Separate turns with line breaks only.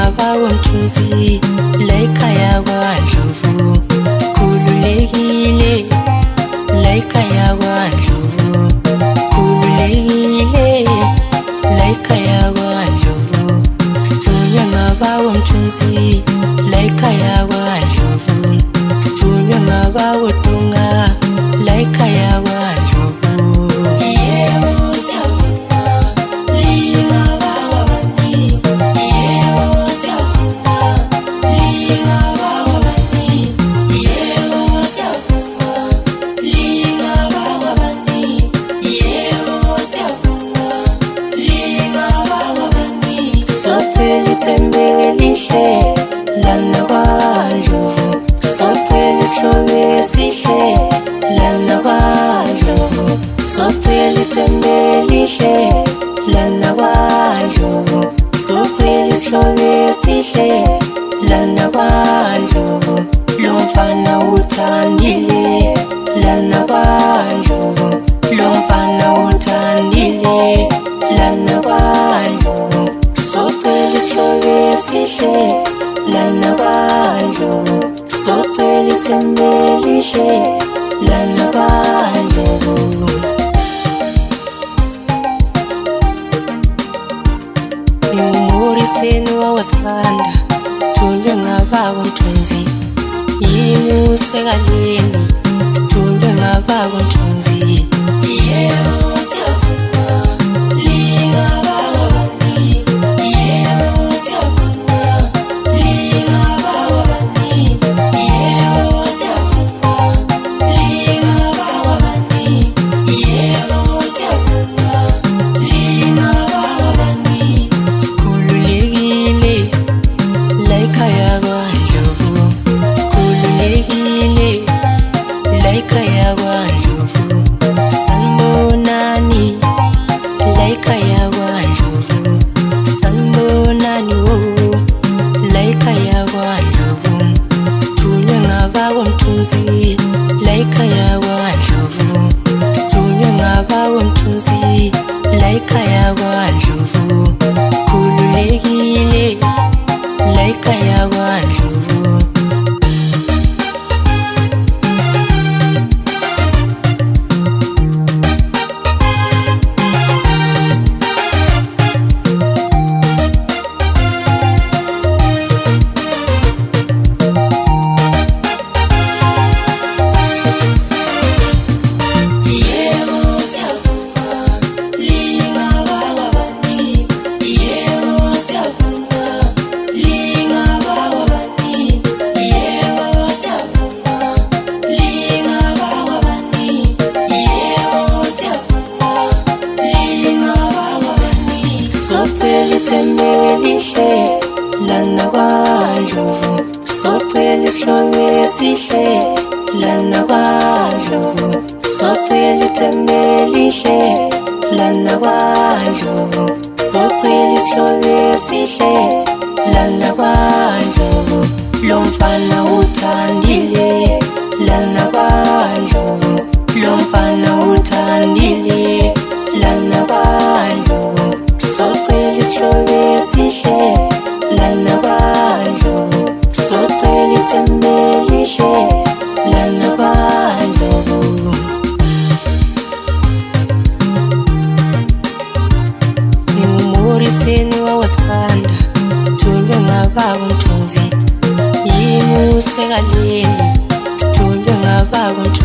ngabawo mthunzi la ekhaya kwaNdlovu sikhululekile la ekhaya kwaNdlovu sikhululekile la ekhaya kwaNdlovu sithunywa ngabawo mthunzi la ekhaya kwaNdlovu sithunywa ngabawo Dunga la ekhaya kwaNdlovu Tembelishe lana kwaNdlovu soteli shobesishe lana kwaNdlovu soteli tembelishe lana kwaNdlovu soteli shobesishe lana kwaNdlovu lomfana uthandile lana kwaNdlovu lomfana uthandile lana kwaNdlovu soteli shobesishe lana kwaNdlovu soteli tembelishe lana kwaNdlovu Umuriseni wawasibanda thunywe ngabawo mthunzi yimusekaleni sithunywe ngabawo mthunzi yebo siyavuma lingabawo bani yebo siyavuma lingabawo bani yebo siyavuma lingabawo bani yebo siyavuma lingabawo bani sikhululekile la ekhaya kwaNdlovu sikhululekile la ekhaya kwaNdlovu sanibonani la ekhaya kwaNdlovu sanibonani wo la ekhaya kwaNdlovu sithunywe ngabawo mthunzi la ekhaya kwaNdlovu sithunywe ngabawo mthunzi la ekhaya kwaNdlovu sikhululekile la ekhaya kwaNdlovu soteli tembelishe lana kwaNdlovu soteli shobesishe lana kwaNdlovu soteli tembelishe lana kwaNdlovu soteli shobesishe lana kwaNdlovu lomfana uthandile lana kwaNdlovu lomfana uthandile lana kwaNdlovu soteli shobesishe lana kwaNdlovu soteli tembelishe lana kwaNdlovu Umuriseni wawasibanda thunywe ngabawo mthunzi yimusekaleni sithunywe ngabawo mthunzi